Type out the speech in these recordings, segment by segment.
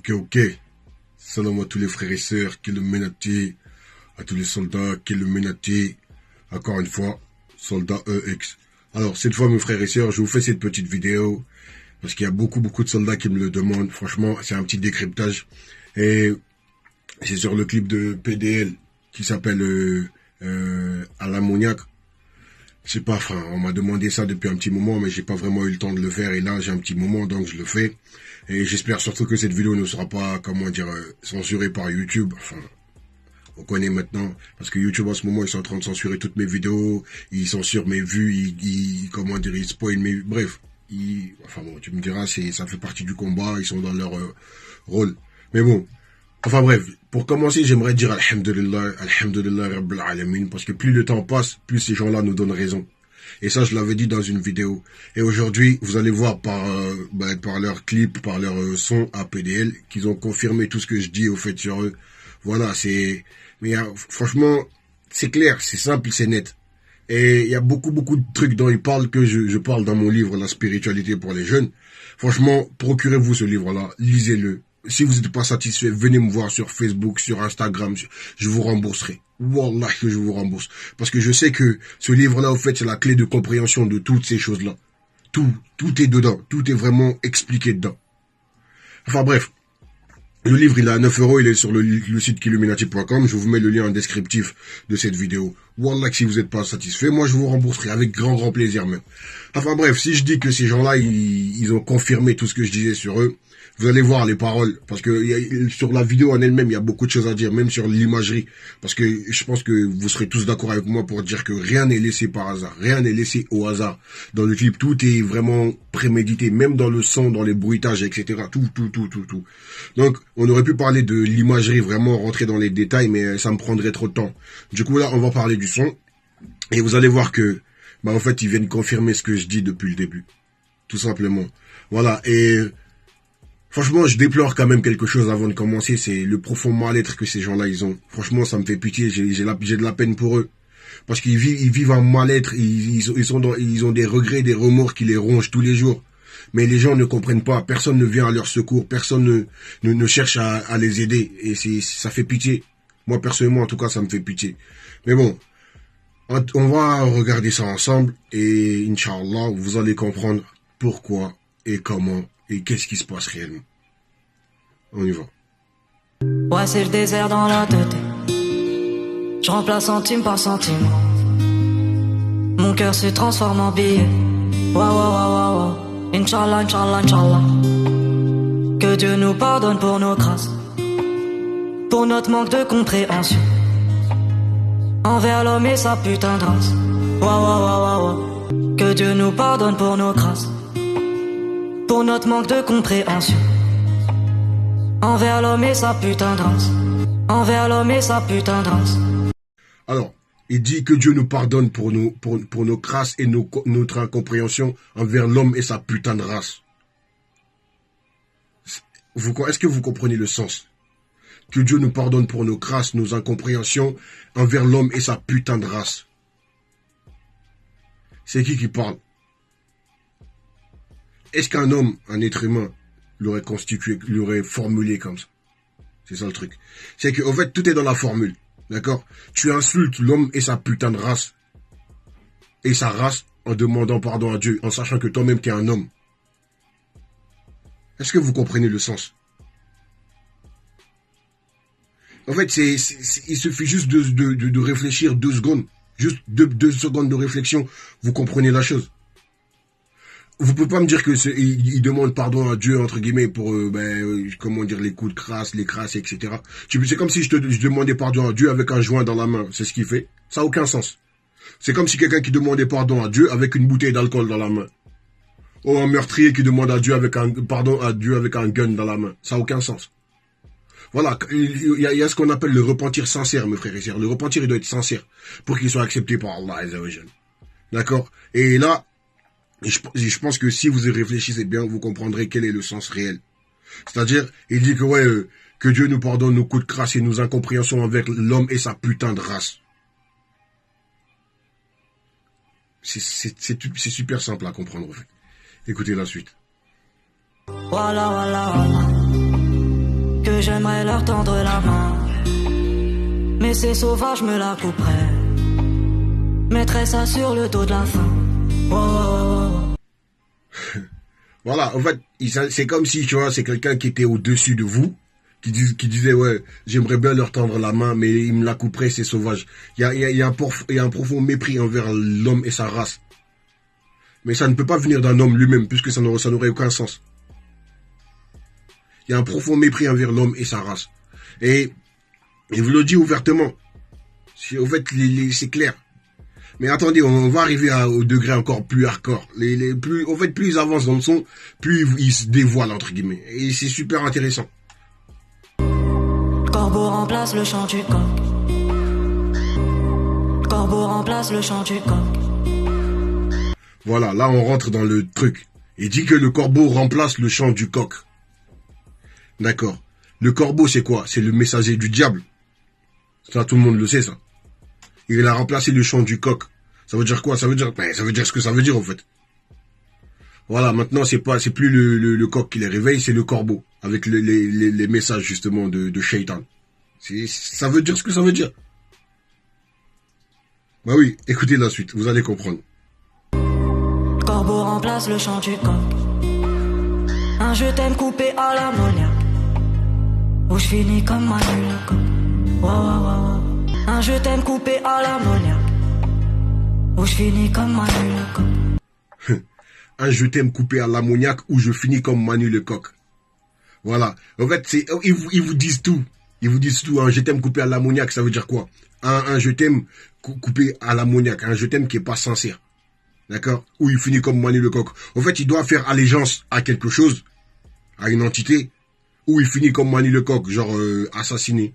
Ok. Salam à tous les frères et sœurs, qui le menati, à tous les soldats, qui le menati. Encore une fois, soldat EX. Alors, cette fois, mes frères et sœurs, je vous fais cette petite vidéo, parce qu'il y a beaucoup de soldats qui me le demandent. Franchement, c'est un petit décryptage. Et c'est sur le clip de PDL, qui s'appelle À l'ammoniaque. Je sais pas, enfin, on m'a demandé ça depuis un petit moment, mais j'ai pas vraiment eu le temps de le faire. Et là, j'ai un petit moment, donc je le fais. Et j'espère surtout que cette vidéo ne sera pas, comment dire, censurée par YouTube. Enfin, on connaît maintenant, parce que YouTube en ce moment, ils sont en train de censurer toutes mes vidéos, ils censurent mes vues, comment dire, ils spoilent mes... Bref, enfin bon, tu me diras, ça fait partie du combat, ils sont dans leur rôle. Mais bon, enfin bref, pour commencer, j'aimerais dire Alhamdulillah Rabbil Alamin, parce que plus le temps passe, plus ces gens-là nous donnent raison. Et ça, je l'avais dit dans une vidéo. Et aujourd'hui, vous allez voir par leur clip, par leur son à PDL, qu'ils ont confirmé tout ce que je dis au fait sur eux. Voilà, mais franchement, c'est clair, c'est simple, c'est net. Et il y a beaucoup de trucs dont ils parlent que je parle dans mon livre, La spiritualité pour les jeunes. Franchement, procurez-vous ce livre-là, lisez-le. Si vous n'êtes pas satisfait, venez me voir sur Facebook, sur Instagram, je vous rembourserai. Wallah que je vous rembourse. Parce que je sais que ce livre-là, au fait, c'est la clé de compréhension de toutes ces choses-là. Tout est dedans. Tout est vraiment expliqué dedans. Enfin bref. Le livre, il est à 9 €, il est sur le site killuminati.com. Je vous mets le lien en descriptif de cette vidéo. Wallah que si vous n'êtes pas satisfait, moi je vous rembourserai avec grand plaisir même. Enfin bref, si je dis que ces gens-là, ils ont confirmé tout ce que je disais sur eux, vous allez voir les paroles, parce que sur la vidéo en elle-même, il y a beaucoup de choses à dire, même sur l'imagerie, parce que je pense que vous serez tous d'accord avec moi pour dire que rien n'est laissé par hasard, rien n'est laissé au hasard. Dans le clip, tout est vraiment prémédité, même dans le son, dans les bruitages, etc. Tout. Donc, on aurait pu parler de l'imagerie, vraiment rentrer dans les détails, mais ça me prendrait trop de temps. Du coup, là, on va parler du son, et vous allez voir que, en fait, ils viennent confirmer ce que je dis depuis le début. Tout simplement. Voilà, et... Franchement, je déplore quand même quelque chose avant de commencer, c'est le profond mal-être que ces gens-là, ils ont. Franchement, ça me fait pitié, j'ai de la peine pour eux. Parce qu'ils vivent en mal-être, ils ont des regrets, des remords qui les rongent tous les jours. Mais les gens ne comprennent pas, personne ne vient à leur secours, personne ne cherche à les aider. Et ça fait pitié. Moi, personnellement, en tout cas, ça me fait pitié. Mais bon, on va regarder ça ensemble et Inch'Allah, vous allez comprendre pourquoi et comment et qu'est-ce qui se passe réellement. On y va. Ouais, c'est le désert dans la tête. Je remplace centime par centime. Mon cœur se transforme en billet. Waouh. Inch'Allah. Que Dieu nous pardonne pour nos grâces, pour notre manque de compréhension envers l'homme et sa putain de race. Waouh. Que Dieu nous pardonne pour nos grâces, pour notre manque de compréhension envers l'homme et sa putain de race. Envers l'homme et sa putain de race. Alors, il dit que Dieu nous pardonne pour nos grâces et notre incompréhension envers l'homme et sa putain de race. Est-ce que vous comprenez le sens? Que Dieu nous pardonne pour nos grâces, nos incompréhensions envers l'homme et sa putain de race. C'est qui parle? Est-ce qu'un homme, un être humain, l'aurait constitué, l'aurait formulé comme ça? C'est ça le truc. C'est qu'en fait, tout est dans la formule. D'accord? Tu insultes l'homme et sa putain de race. Et sa race en demandant pardon à Dieu, en sachant que toi-même t'es un homme. Est-ce que vous comprenez le sens? En fait, il suffit juste de réfléchir 2 secondes. Juste 2 secondes de réflexion. Vous comprenez la chose. Vous pouvez pas me dire que il demande pardon à Dieu entre guillemets pour comment dire, les coups de crasse, les crasses, etc. C'est comme si je demandais pardon à Dieu avec un joint dans la main. C'est ce qu'il fait. Ça n'a aucun sens. C'est comme si quelqu'un qui demandait pardon à Dieu avec une bouteille d'alcool dans la main. Ou un meurtrier qui demande à Dieu pardon à Dieu avec un gun dans la main. Ça n'a aucun sens. Voilà, il y a ce qu'on appelle le repentir sincère, mes frères et sœurs. Le repentir, il doit être sincère pour qu'il soit accepté par Allah Azza wa Jal. D'accord? Et là, je pense que si vous y réfléchissez bien, vous comprendrez quel est le sens réel. C'est-à-dire, il dit que que Dieu nous pardonne nos coups de crasse et nos incompréhensions envers l'homme et sa putain de race. C'est super simple à comprendre, en fait. Écoutez la suite. Voilà, voilà, voilà. Que j'aimerais leur tendre la main. Mais ces sauvages me la couperaient. Mettrais ça sur le dos de la faim. Oh, oh, oh. Voilà, en fait, c'est comme si, tu vois, c'est quelqu'un qui était au-dessus de vous, qui disait, ouais, j'aimerais bien leur tendre la main, mais il me la couperait, c'est sauvage. Il y a un profond mépris envers l'homme et sa race. Mais ça ne peut pas venir d'un homme lui-même, puisque ça n'aurait aucun sens. Il y a un profond mépris envers l'homme et sa race. Et il vous le dit ouvertement. En fait, c'est clair. Mais attendez, on va arriver au degré encore plus hardcore. Plus ils avancent dans le son, plus ils se dévoilent, entre guillemets. Et c'est super intéressant. Corbeau remplace le chant du coq. Corbeau remplace le chant du coq. Voilà, là on rentre dans le truc. Il dit que le corbeau remplace le chant du coq. D'accord. Le corbeau, c'est quoi? C'est le messager du diable. Ça, tout le monde le sait, ça. Il a remplacé le chant du coq. Ça veut dire quoi? Ça veut dire ce que ça veut dire, en fait. Voilà, maintenant, c'est plus le coq qui les réveille, c'est le corbeau. Avec les messages, justement, de Shaitan. Ça veut dire ce que ça veut dire. Bah oui, écoutez la suite, vous allez comprendre. Corbeau remplace le chant du coq. Un je t'aime coupé à l'ammoniaque. Où je finis comme Manu le coq. Wow, wow, wow. Un je t'aime coupé à l'ammoniaque. Où je finis comme Manu le coq. Un je t'aime coupé à l'ammoniaque où je finis comme Manu le coq. Voilà. En fait, ils vous disent tout. Ils vous disent tout. Un je t'aime coupé à l'ammoniaque, ça veut dire quoi? Un je t'aime coupé à l'ammoniaque. Un je t'aime qui est pas sincère. D'accord? Où il finit comme Manu le coq. En fait, il doit faire allégeance à quelque chose, à une entité, où il finit comme Manu le coq, genre assassiné.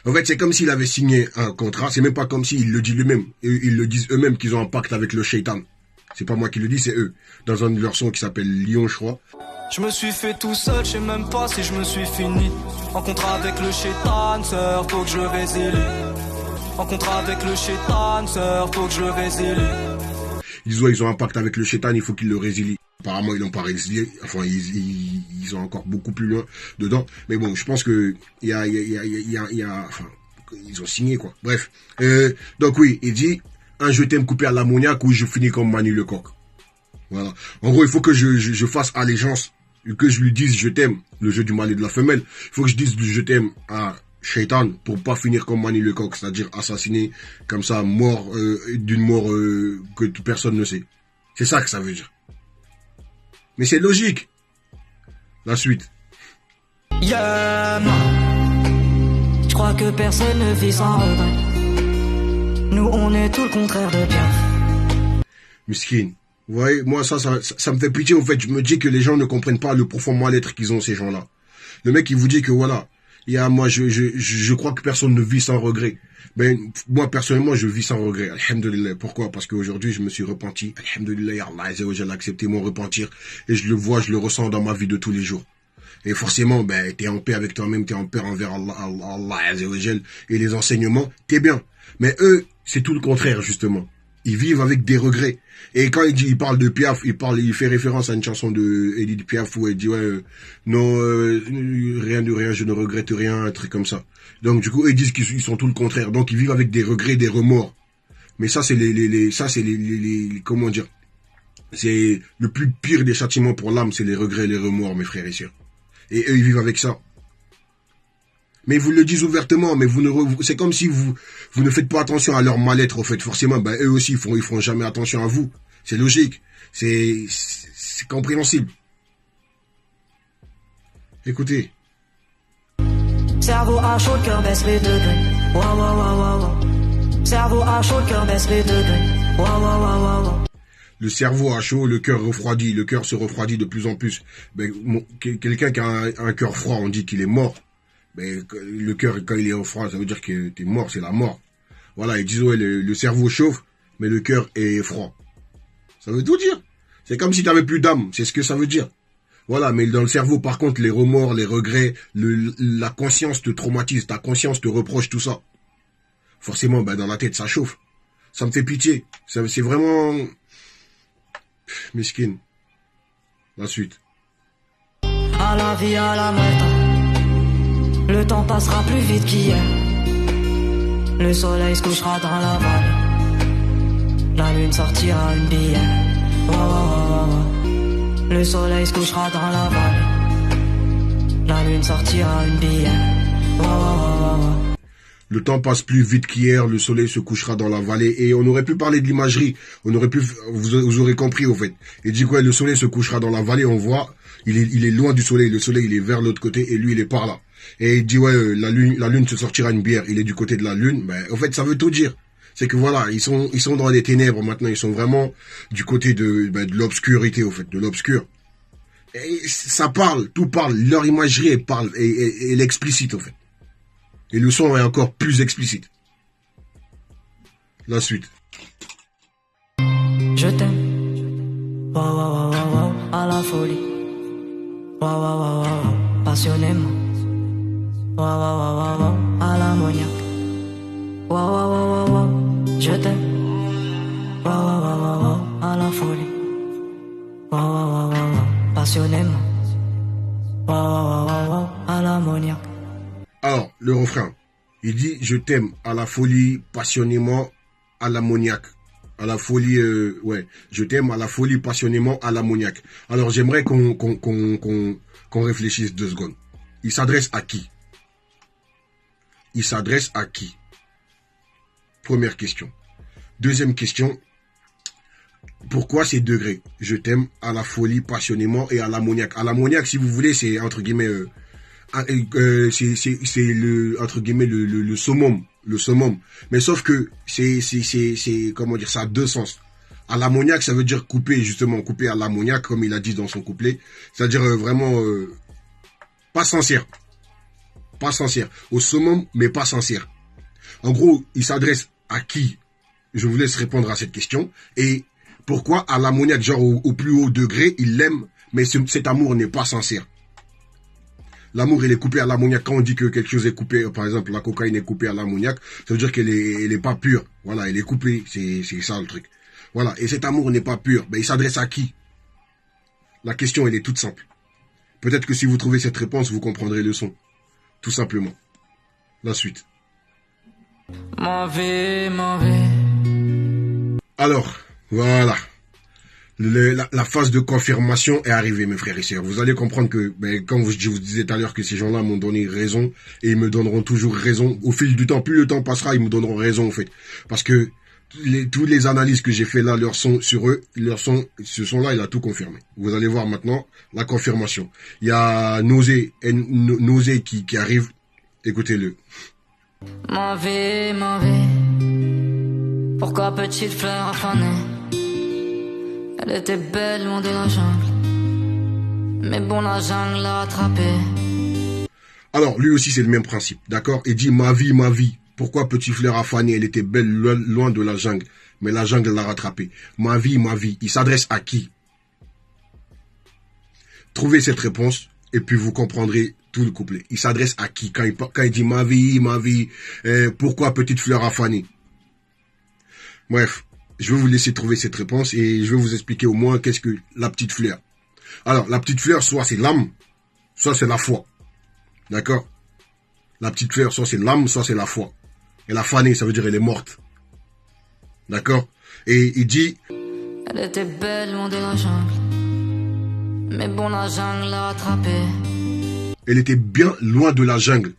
En fait, c'est comme s'il avait signé un contrat. C'est même pas comme s'il le dit lui-même. Ils le disent eux-mêmes qu'ils ont un pacte avec le shaitan. C'est pas moi qui le dis, c'est eux. Dans un de leurs sons qui s'appelle Lion, je crois. Je me suis fait tout seul, je sais même pas si je me suis fini. En contrat avec le shaitan, sœur, faut que je résilie. En contrat avec le shaitan, sœur, faut que je résilie. Ils disent, ouais, ils ont un pacte avec le shaitan, il faut qu'ils le résilient. Apparemment, ils l'ont pas résilié. Enfin, ils sont encore beaucoup plus loin dedans. Mais bon, je pense que enfin, ils ont signé, quoi. Bref. Donc oui, il dit, un je t'aime coupé à l'ammoniaque ou je finis comme Manu le coq. Voilà. En gros, il faut que je fasse allégeance, que je lui dise je t'aime, le jeu du mâle et de la femelle. Il faut que je dise je t'aime à Shaitan pour pas finir comme Manu le coq, c'est-à-dire assassiné comme ça, mort d'une mort que toute personne ne sait. C'est ça que ça veut dire. Mais c'est logique. La suite. Yeah, man. Je crois que personne ne vit sans regret. Nous, on est tout le contraire de Piaf. Miskin. Vous voyez, moi, ça me fait pitié, en fait. Je me dis que les gens ne comprennent pas le profond mal-être qu'ils ont, ces gens-là. Le mec, il vous dit que voilà, moi, je crois que personne ne vit sans regret. Ben, moi, personnellement, je vis sans regret. Alhamdulillah. Pourquoi? Parce qu'aujourd'hui, je me suis repenti. Alhamdulillah, Allah Azzawajal a accepté mon repentir. Et je le vois, je le ressens dans ma vie de tous les jours. Et forcément, ben, t'es en paix avec toi-même, t'es en paix envers Allah Azzawajal et les enseignements, t'es bien. Mais eux, c'est tout le contraire, justement. Ils vivent avec des regrets. Et quand il parle de Piaf, il fait référence à une chanson de Edith Piaf où elle dit ouais, non, rien de rien, je ne regrette rien, un truc comme ça. Donc du coup, ils disent qu'ils sont tout le contraire. Donc ils vivent avec des regrets, des remords. Mais ça c'est comment dire, c'est le plus pire des châtiments pour l'âme, c'est les regrets et les remords, mes frères et sœurs. Et eux ils vivent avec ça. Mais vous le dites ouvertement, mais c'est comme si vous ne faites pas attention à leur mal-être, en fait. Forcément, ben, eux aussi, ils feront jamais attention à vous. C'est logique. C'est compréhensible. Écoutez. Cerveau à chaud, cœur baisse les degrés. Wa wa wa wa wa. Cerveau à chaud, cœur baisse les degrés. Wa wa wa wa wa. Le cerveau a chaud, le cœur refroidit. Le cœur se refroidit de plus en plus. Ben, quelqu'un qui a un cœur froid, on dit qu'il est mort. Mais le cœur, quand il est au froid, ça veut dire que t'es mort, c'est la mort. Voilà, ils disent, ouais, le cerveau chauffe, mais le cœur est froid. Ça veut tout dire. C'est comme si t'avais plus d'âme, c'est ce que ça veut dire. Voilà, mais dans le cerveau, par contre, les remords, les regrets, la conscience te traumatise, ta conscience te reproche tout ça. Forcément, ben, dans la tête, ça chauffe. Ça me fait pitié. C'est vraiment... Miskin. La suite. À la vie, à la matin, le temps passera plus vite qu'hier. Le soleil se couchera dans la vallée, la lune sortira une bière. Oh, oh, oh. Le soleil se couchera dans la vallée, la lune sortira une bière. Oh, oh, oh. Le temps passe plus vite qu'hier, le soleil se couchera dans la vallée. Et on aurait pu parler de l'imagerie, on aurait pu, vous aurez compris au fait. Il dit quoi, le soleil se couchera dans la vallée, on voit, il est loin du soleil, le soleil il est vers l'autre côté et lui il est par là. Et il dit ouais, la lune se sortira une bière, il est du côté de la lune. Ben, en fait, ça veut tout dire. C'est que voilà, ils sont dans les ténèbres maintenant, ils sont vraiment du côté de l'obscurité au fait, de l'obscur. Et ça parle, tout parle, leur imagerie elle est explicite au fait. Et le son est encore plus explicite. La suite. Je t'aime, wow, wow, wow, wow, wow, à la folie, wow, wow, wow, wow, passionnément, wow, wow, wow, wow, wow, à l'ammoniaque, wow, wow, wow, wow, wow, je t'aime, wow, wow, wow, wow, wow, à la folie, wow, wow, wow, wow, wow, passionnément, wow, wow, wow, wow, wow, à l'ammoniaque. Alors, le refrain, il dit « Je t'aime à la folie, passionnément, à l'ammoniaque ». À la folie, ouais, je t'aime à la folie, passionnément, à l'ammoniaque. Alors, j'aimerais qu'on réfléchisse 2 secondes. Il s'adresse à qui? Il s'adresse à qui? Première question. Deuxième question, pourquoi ces degrés? Je t'aime à la folie, passionnément et à l'ammoniaque. À l'ammoniaque, si vous voulez, c'est entre guillemets... c'est le entre guillemets le summum, mais sauf que c'est comment dire, ça a 2 sens. À l'ammoniaque, ça veut dire couper, justement, couper à l'ammoniaque, comme il a dit dans son couplet, c'est-à-dire vraiment pas sincère, au summum mais pas sincère. En gros, il s'adresse à qui? Je vous laisse répondre à cette question. Et pourquoi à l'ammoniaque, genre au plus haut degré, il l'aime, mais cet amour n'est pas sincère. L'amour, il est coupé à l'ammoniaque. Quand on dit que quelque chose est coupé, par exemple, la cocaïne est coupée à l'ammoniaque, ça veut dire qu'elle est pas pure. Voilà, elle est coupée. C'est ça le truc. Voilà. Et cet amour n'est pas pur. Ben, il s'adresse à qui? La question, elle est toute simple. Peut-être que si vous trouvez cette réponse, vous comprendrez le son. Tout simplement. La suite. Mauvais, mauvais. Alors, voilà. La phase de confirmation est arrivée, mes frères et sœurs. Vous allez comprendre que, comme je vous disais tout à l'heure, que ces gens-là m'ont donné raison et ils me donneront toujours raison. Au fil du temps, plus le temps passera, ils me donneront raison, en fait. Parce que toutes les analyses que j'ai fait là, leur son sur eux, ce son-là, il a tout confirmé. Vous allez voir maintenant la confirmation. Il y a Nausée qui arrive. Écoutez-le. Mauvais, mauvais. Pourquoi petite fleur affanée? Elle était belle loin de la jungle, mais bon, la jungle l'a rattrapée. Alors, lui aussi, c'est le même principe, d'accord? Il dit, ma vie, pourquoi petite fleur affanée? Elle était belle loin de la jungle, mais la jungle l'a rattrapée. Ma vie, il s'adresse à qui? Trouvez cette réponse, et puis vous comprendrez tout le couplet. Il s'adresse à qui? Quand il dit, ma vie, pourquoi petite fleur affanée? Bref. Je vais vous laisser trouver cette réponse et je vais vous expliquer au moins qu'est-ce que la petite fleur. Alors, la petite fleur, soit c'est l'âme, soit c'est la foi. D'accord? La petite fleur, soit c'est l'âme, soit c'est la foi. Et la fanée, ça veut dire elle est morte. D'accord? Et il dit... Elle était belle loin de la jungle, mais bon, la jungle l'a rattrapée. Elle était bien loin de la jungle,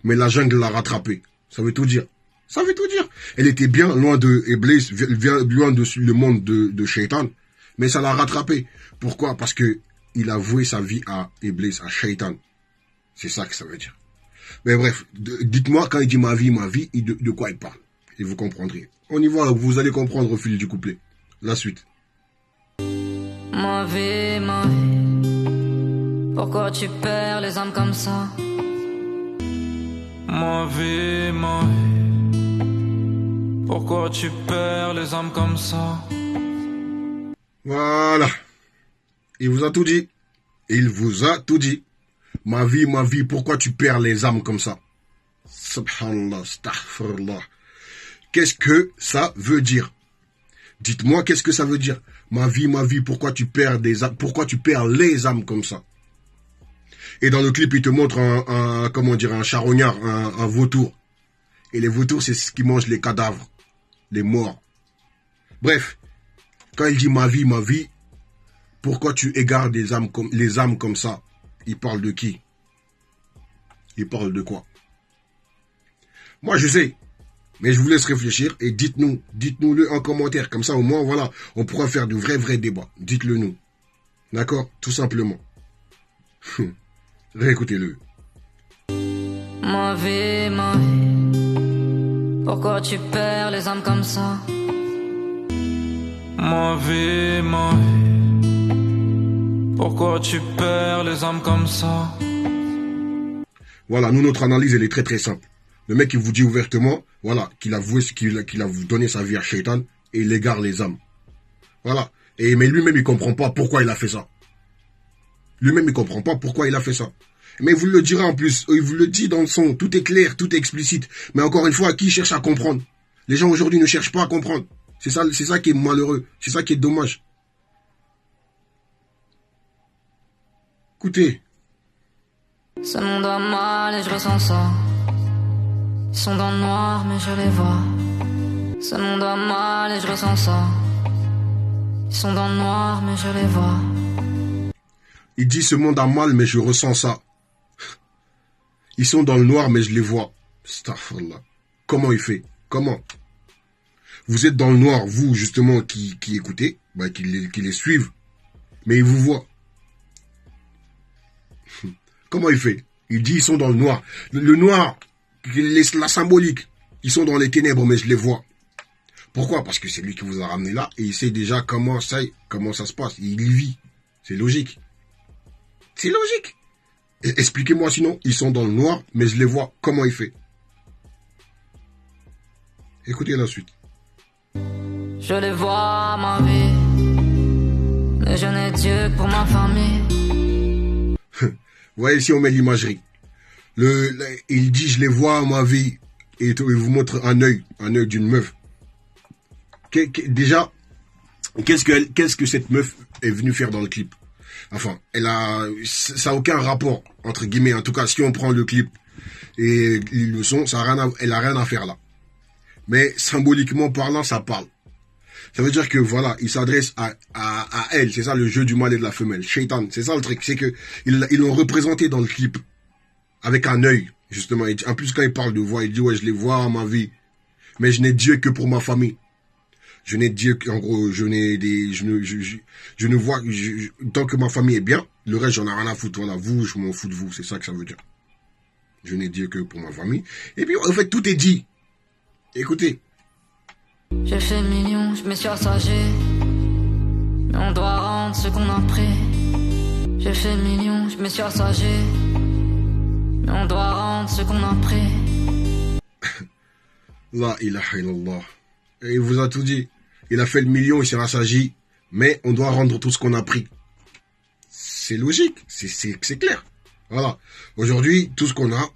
mais la jungle l'a rattrapée. Ça veut tout dire. Ça veut tout dire. Elle était bien loin de Iblis, loin de le monde de Shaitan, mais ça l'a rattrapé. Pourquoi? Parce que il a voué sa vie à Iblis, à Shaitan. C'est ça que ça veut dire. Mais bref, dites-moi, quand il dit ma vie, de quoi il parle. Et vous comprendrez. On y va, vous allez comprendre au fil du couplet. La suite. Mauvais, pourquoi tu perds les âmes comme ça? Mauvais, pourquoi tu perds les âmes comme ça? Voilà. Il vous a tout dit. Il vous a tout dit. Ma vie, pourquoi tu perds les âmes comme ça? Subhanallah, astaghfirullah. Qu'est-ce que ça veut dire? Dites-moi qu'est-ce que ça veut dire. ma vie, pourquoi tu perds les âmes comme ça? Et dans le clip, il te montre un charognard, un vautour. Et les vautours, c'est ce qui mange les cadavres, les morts. Bref, quand il dit ma vie, pourquoi tu égares les âmes comme ça? Il parle de qui? Il parle de quoi? Moi, je sais. Mais je vous laisse réfléchir et dites-nous-le en commentaire. Comme ça, au moins, voilà, on pourra faire de vrais débats. Dites-le nous. D'accord? Tout simplement. Réécoutez-le. Ma vie, pourquoi tu perds les âmes comme ça? Ma vie, pourquoi tu perds les âmes comme ça? Voilà, nous, notre analyse, elle est très simple. Le mec, il vous dit ouvertement, voilà, qu'il a donné sa vie à Shaitan et il égare les âmes. Voilà. Mais lui-même, il comprend pas pourquoi il a fait ça. Lui-même, il comprend pas pourquoi il a fait ça. Mais il vous le dira en plus. Il vous le dit dans le son. Tout est clair, tout est explicite. Mais encore une fois, qui cherche à comprendre? Les gens aujourd'hui ne cherchent pas à comprendre. C'est ça qui est malheureux. C'est ça qui est dommage. Écoutez. Ce monde va mal et je ressens ça. Ils sont dans le noir mais je les vois. Ce monde va mal et je ressens ça. Ils sont dans le noir mais je les vois. Il dit ce monde a mal mais je ressens ça. Ils sont dans le noir mais je les vois. Astaghfirullah. Comment il fait? Comment? Vous êtes dans le noir, vous justement qui écoutez, qui les suivent. Mais ils vous voient. Comment il fait? Il dit ils sont dans le noir. Le noir, la symbolique. Ils sont dans les ténèbres, mais je les vois. Pourquoi? Parce que c'est lui qui vous a ramené là et il sait déjà comment ça se passe. Il y vit. C'est logique. C'est logique. Expliquez-moi sinon. Ils sont dans le noir, mais je les vois. Comment il fait? Écoutez la suite. Je les vois, ma vie. Mais je n'ai Dieu que pour ma famille. Vous voyez, ici, on met l'imagerie. Il dit, je les vois, ma vie. Et il vous montre un œil d'une meuf. Déjà, qu'est-ce que cette meuf est venue faire dans le clip? Enfin, ça n'a aucun rapport, entre guillemets. En tout cas, si on prend le clip et le son, elle a rien à faire là. Mais symboliquement parlant, ça parle. Ça veut dire que voilà, il s'adresse à elle. C'est ça le jeu du mâle et de la femelle. Shaitan, c'est ça le truc. C'est que ils l'ont représenté dans le clip avec un œil, justement. En plus, quand il parle de voix, il dit ouais, je les vois ma vie, mais je n'ai Dieu que pour ma famille. Je n'ai Dieu qu'en gros, je ne vois tant que ma famille est bien, le reste j'en ai rien à foutre. Voilà, vous, je m'en fous de vous. C'est ça que ça veut dire. Je n'ai Dieu que pour ma famille. Et puis en fait, tout est dit. Écoutez. J'ai fait millions, je me suis assagé. Mais on doit rendre ce qu'on a pris. J'ai fait millions, je me suis assagé. Mais on doit rendre ce qu'on a pris. La ilaha illallah. Et il vous a tout dit. Il a fait le million, il s'est rassagi. Mais on doit rendre tout ce qu'on a pris. C'est logique, c'est clair. Voilà. Aujourd'hui, tout ce qu'on a,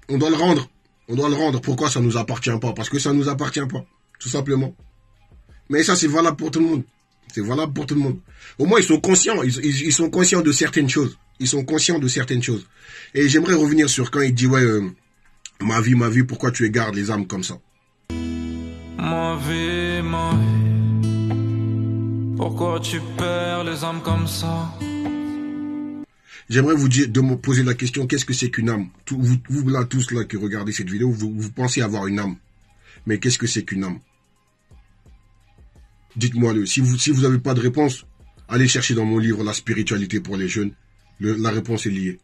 on doit le rendre. On doit le rendre. Pourquoi ça ne nous appartient pas? Parce que ça ne nous appartient pas. Tout simplement. Mais ça, c'est valable pour tout le monde. C'est valable pour tout le monde. Au moins, ils sont conscients. Ils sont conscients de certaines choses. Ils sont conscients de certaines choses. Et j'aimerais revenir sur quand il dit, ouais, ma vie, pourquoi tu égares les âmes comme ça? Ma vie, pourquoi tu perds les âmes comme ça? J'aimerais vous dire, de me poser la question, qu'est-ce que c'est qu'une âme? Vous là, tous là qui regardez cette vidéo, vous pensez avoir une âme. Mais qu'est-ce que c'est qu'une âme? Dites-moi-le. Si vous n'avez pas de réponse, allez chercher dans mon livre La spiritualité pour les jeunes. La réponse est liée.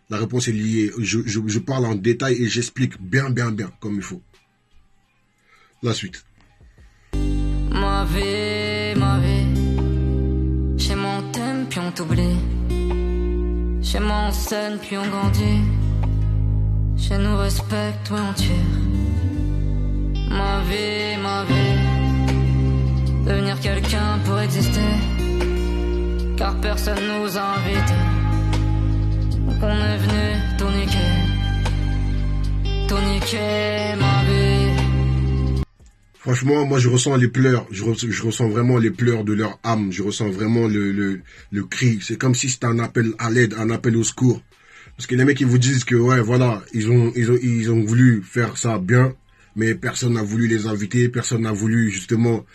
La réponse est liée. Je parle en détail et j'explique bien, comme il faut. La suite. Ma vie. Chez mon thème, puis on t'oublie. Chez mon scène, puis on grandit. Chez nous respecte, oui on tire. Ma vie. Devenir quelqu'un pour exister. Car personne nous a invités. Donc on est venu tout niquer. Tout niquer, ma vie. Franchement, moi, je ressens les pleurs. Je ressens vraiment les pleurs de leur âme. Je ressens vraiment le cri. C'est comme si c'était un appel à l'aide, un appel au secours. Parce que les mecs, ils vous disent que, ouais, voilà, ils ont voulu faire ça bien, mais personne n'a voulu les inviter, personne n'a voulu, justement,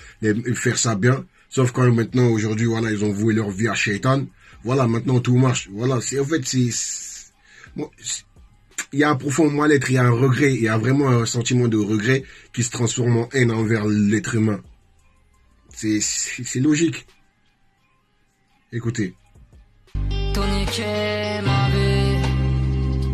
faire ça bien. Sauf quand maintenant, aujourd'hui, voilà, ils ont voué leur vie à Shaitan. Voilà, maintenant, tout marche. Voilà, en fait, bon, il y a un profond mal-être, il y a un regret, il y a vraiment un sentiment de regret qui se transforme en haine envers l'être humain. C'est logique. Écoutez. Toniquer ma vie,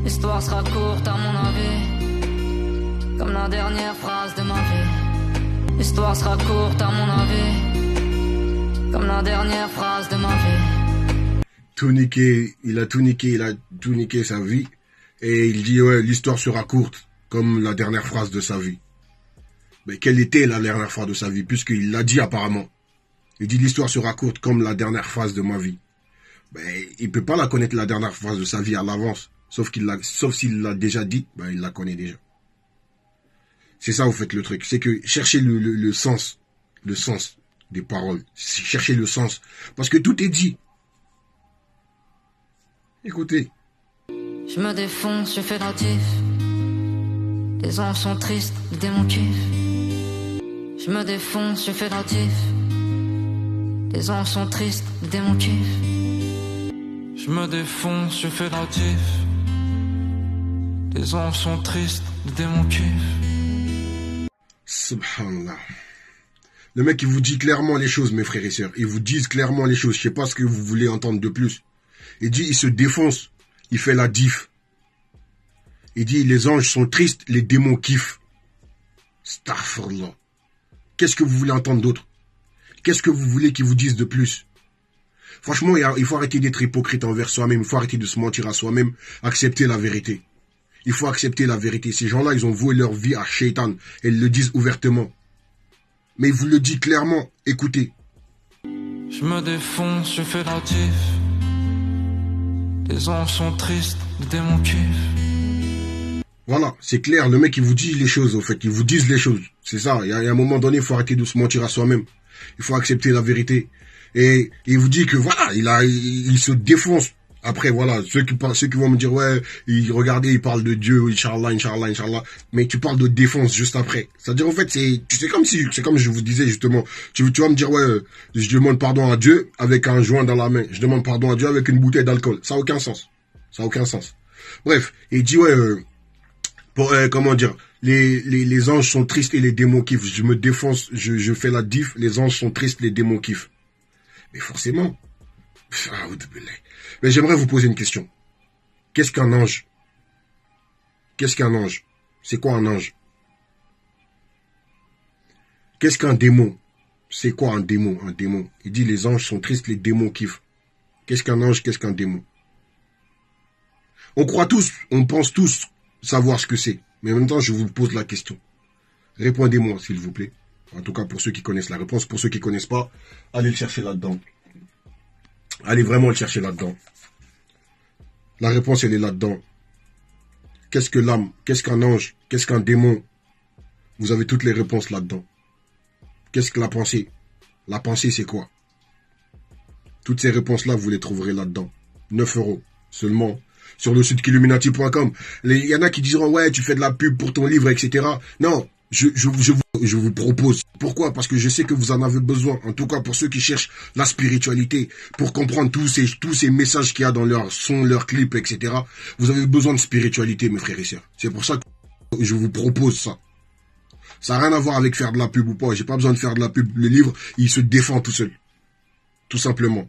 l'histoire sera courte à mon avis, comme la dernière phrase de ma vie. L'histoire sera courte à mon avis, comme la dernière phrase de ma vie. Tout niqué, il a tout niqué sa vie. Et il dit, ouais, l'histoire sera courte, comme la dernière phrase de sa vie. Mais quelle était la dernière phrase de sa vie, puisqu'il l'a dit apparemment. Il dit, l'histoire sera courte, comme la dernière phrase de ma vie. Ben, il peut pas la connaître, la dernière phrase de sa vie à l'avance. Sauf s'il l'a déjà dit, ben, il la connaît déjà. C'est ça, au fait, le truc. C'est que cherchez le sens des paroles. Cherchez le sens. Parce que tout est dit. Écoutez. Je me défonce, je fais natif. Les anges sont tristes, le démon kiffe. Je me défonce, je fais natif. Les anges sont tristes, le démon kiffe. Je me défonce, je fais natif. Les anges sont tristes, le démon kiffe. Subhanallah. Le mec, il vous dit clairement les choses, mes frères et sœurs. Ils vous disent clairement les choses. Je sais pas ce que vous voulez entendre de plus. Il dit, il se défonce. Il fait la diff. Il dit, les anges sont tristes, les démons kiffent. Astaghfirullah. Qu'est-ce que vous voulez entendre d'autre? Qu'est-ce que vous voulez qu'ils vous disent de plus? Franchement, il faut arrêter d'être hypocrite envers soi-même. Il faut arrêter de se mentir à soi-même. Accepter la vérité. Il faut accepter la vérité. Ces gens-là, ils ont voué leur vie à Shaitan. Et ils le disent ouvertement. Mais il vous le dit clairement. Écoutez. Je me défonce, je fais la diff. Les anges sont tristes, les démons kiffent. Voilà, c'est clair. Le mec, il vous dit les choses, au fait. Ils vous disent les choses. C'est ça. Il y a un moment donné, il faut arrêter de se mentir à soi-même. Il faut accepter la vérité. Et il vous dit que voilà, il se défonce. Après, voilà, ceux qui vont me dire, ouais, regardez, il parle de Dieu, Inch'Allah, Inch'Allah, Inch'Allah. Mais tu parles de défense juste après. C'est-à-dire, en fait, c'est comme je vous disais, justement. Tu vas me dire, ouais, je demande pardon à Dieu avec un joint dans la main. Je demande pardon à Dieu avec une bouteille d'alcool. Ça n'a aucun sens. Ça n'a aucun sens. Bref, il dit, ouais, comment dire, les anges sont tristes et les démons kiffent. Je me défonce, je fais la diff, les anges sont tristes, les démons kiffent. Mais forcément. Mais j'aimerais vous poser une question. Qu'est-ce qu'un ange? Qu'est-ce qu'un ange? C'est quoi un ange? Qu'est-ce qu'un démon? C'est quoi un démon? Un démon. Il dit les anges sont tristes, les démons kiffent. Qu'est-ce qu'un ange? Qu'est-ce qu'un démon? On croit tous, on pense tous savoir ce que c'est. Mais en même temps, je vous pose la question. Répondez-moi, s'il vous plaît. En tout cas, pour ceux qui connaissent la réponse. Pour ceux qui ne connaissent pas, allez le chercher là-dedans. Allez vraiment le chercher là-dedans. La réponse, elle est là-dedans. Qu'est-ce que l'âme? Qu'est-ce qu'un ange? Qu'est-ce qu'un démon? Vous avez toutes les réponses là-dedans. Qu'est-ce que la pensée? La pensée, c'est quoi? Toutes ces réponses-là, vous les trouverez là-dedans. 9 € seulement. Sur le site killuminati.com. Il y en a qui diront, ouais, tu fais de la pub pour ton livre, etc. Non, je vous propose. Pourquoi? Parce que je sais que vous en avez besoin. En tout cas, pour ceux qui cherchent la spiritualité, pour comprendre tous ces messages qu'il y a dans leurs sons, leurs clips, etc. Vous avez besoin de spiritualité, mes frères et sœurs. C'est pour ça que je vous propose ça. Ça n'a rien à voir avec faire de la pub ou pas. J'ai pas besoin de faire de la pub. Le livre, il se défend tout seul. Tout simplement.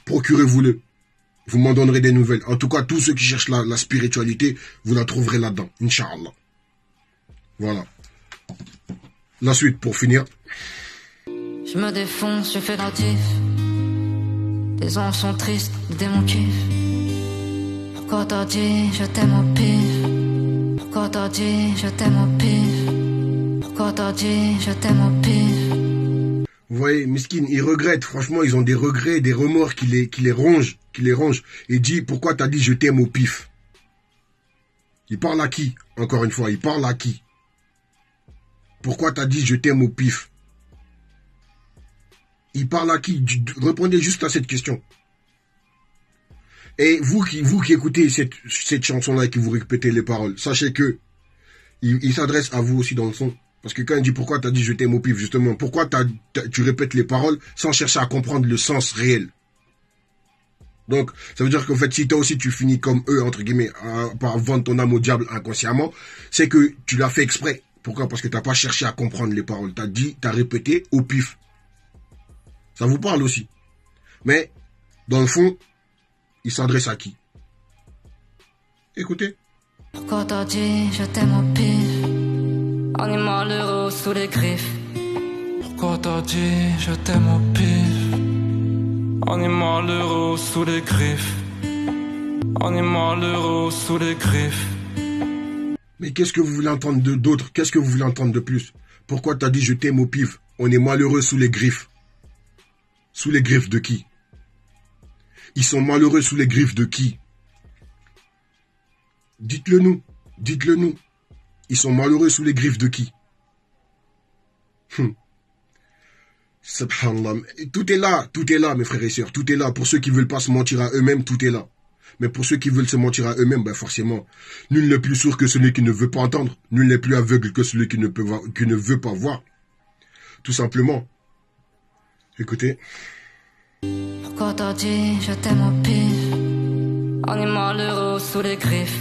Procurez-vous-le. Vous m'en donnerez des nouvelles. En tout cas, tous ceux qui cherchent la spiritualité, vous la trouverez là-dedans. Inch'Allah. Voilà. La suite, pour finir. Je me défonce, je fais la diff. Les anges sont tristes, les démons kiffent. Pourquoi t'as dit je t'aime au pif? Pourquoi t'as dit je t'aime au pif? Pourquoi t'as dit je t'aime au pif? Vous voyez, Miskin, ils regrettent. Franchement, ils ont des regrets, des remords qui les rongent. Et dit, pourquoi t'as dit je t'aime au pif? Il parle à qui? Encore une fois, il parle à qui? Pourquoi t'as dit je t'aime au pif? Il parle à qui? Répondez juste à cette question. Et vous qui écoutez cette chanson-là et qui vous répétez les paroles, sachez que il s'adresse à vous aussi dans le son. Parce que quand il dit pourquoi t'as dit je t'aime au pif, justement, pourquoi tu répètes les paroles sans chercher à comprendre le sens réel. Donc, ça veut dire qu'en fait, si toi aussi tu finis comme eux, entre guillemets, par vendre ton âme au diable inconsciemment, c'est que tu l'as fait exprès. Pourquoi? Parce que t'as pas cherché à comprendre les paroles. T'as répété au pif. Ça vous parle aussi. Mais, dans le fond, il s'adresse à qui? Écoutez. Pourquoi t'as dit je t'aime au pif? On est malheureux sous les griffes. Pourquoi t'as dit je t'aime au pif? On est malheureux sous les griffes. On est malheureux sous les griffes. Mais qu'est-ce que vous voulez entendre d'autre? Qu'est-ce que vous voulez entendre de plus? Pourquoi t'as dit je t'aime au pif? On est malheureux sous les griffes. Sous les griffes de qui? Ils sont malheureux sous les griffes de qui? Dites-le nous. Dites-le nous. Ils sont malheureux sous les griffes de qui? Subhanallah. Tout est là, mes frères et sœurs. Tout est là. Pour ceux qui veulent pas se mentir à eux-mêmes, tout est là. Mais pour ceux qui veulent se mentir à eux-mêmes, ben forcément, nul n'est plus sourd que celui qui ne veut pas entendre. Nul n'est plus aveugle que celui qui ne veut pas voir. Tout simplement. Écoutez. Pourquoi t'as dit je t'aime au pif? On est malheureux sous les griffes.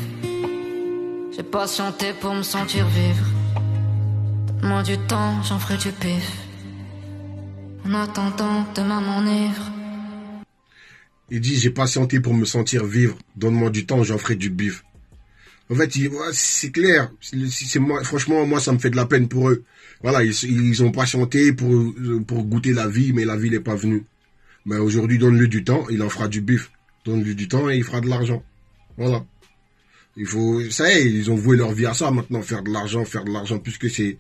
J'ai patienté pour me sentir vivre. Donne-moi du temps, j'en ferai du pif. En attendant, demain m'enivre. Il dit, j'ai patienté pour me sentir vivre. Donne-moi du temps, j'en ferai du bif. En fait, c'est clair. Franchement, moi, ça me fait de la peine pour eux. Voilà, ils ont patienté pour goûter la vie, mais la vie n'est pas venue. Mais aujourd'hui, donne-lui du temps, il en fera du bif. Donne-lui du temps et il fera de l'argent. Voilà. Ça y est, ils ont voué leur vie à ça maintenant, faire de l'argent, puisque c'est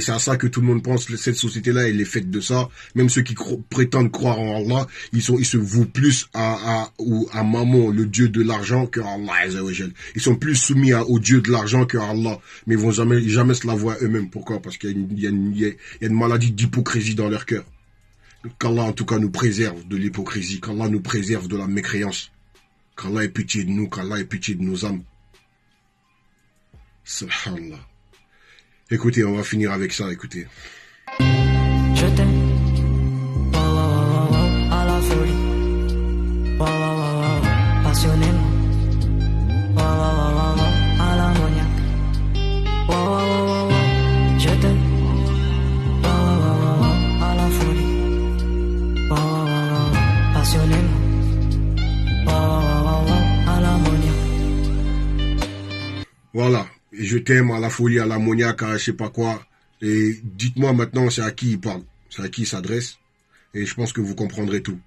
à ça que tout le monde pense. Cette société-là, elle est faite de ça. Même ceux qui prétendent croire en Allah, ils se vouent plus à Mammon, le dieu de l'argent, que Allah Azzawajal. Ils sont plus soumis au dieu de l'argent que Allah, mais ils vont jamais se l'avouer à eux-mêmes. Pourquoi? Parce qu'il y a une maladie d'hypocrisie dans leur cœur. Qu'Allah en tout cas nous préserve de l'hypocrisie, qu'Allah nous préserve de la mécréance, qu'Allah ait pitié de nous, qu'Allah ait pitié de nos âmes. Subhanallah. Écoutez, on va finir avec ça, écoutez. Je t'aime. Wow, wow, wow, wow, à la folie. Wow, wow, wow, wow, passionnément. Wow, wow, wow, wow, wow, à l'ammoniaque. Wow, wow, wow, wow, wow, je t'aime. Wow, wow, wow, wow, à la folie. Wow, wow, wow, wow, passionnément. Wow, wow, wow, wow, à l'ammoniaque. Voilà. Et je t'aime à la folie, à l'ammoniaque, à je sais pas quoi. Et dites-moi maintenant, c'est à qui il parle, c'est à qui il s'adresse. Et je pense que vous comprendrez tout.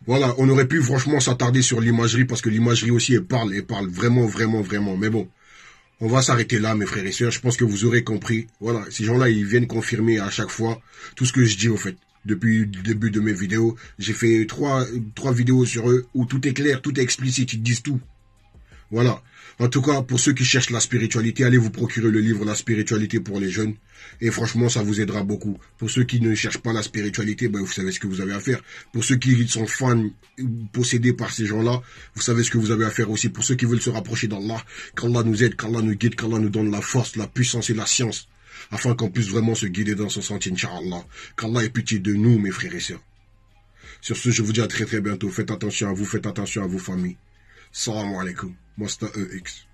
Voilà, on aurait pu franchement s'attarder sur l'imagerie, parce que l'imagerie aussi, elle parle vraiment, vraiment, vraiment. Mais bon, on va s'arrêter là, mes frères et sœurs. Je pense que vous aurez compris. Voilà, ces gens-là, ils viennent confirmer à chaque fois tout ce que je dis, au fait. Depuis le début de mes vidéos, j'ai fait trois vidéos sur eux, où tout est clair, tout est explicite, ils disent tout. Voilà. En tout cas, pour ceux qui cherchent la spiritualité, allez vous procurer le livre La spiritualité pour les jeunes. Et franchement, ça vous aidera beaucoup. Pour ceux qui ne cherchent pas la spiritualité, ben, vous savez ce que vous avez à faire. Pour ceux qui sont fans, possédés par ces gens-là, vous savez ce que vous avez à faire aussi. Pour ceux qui veulent se rapprocher d'Allah, qu'Allah nous aide, qu'Allah nous guide, qu'Allah nous donne la force, la puissance et la science, afin qu'on puisse vraiment se guider dans son sentier, Inch'Allah. Qu'Allah ait pitié de nous, mes frères et sœurs. Sur ce, je vous dis à très très bientôt. Faites attention à vous, faites attention à vos familles. Salam alaikum. Master EX.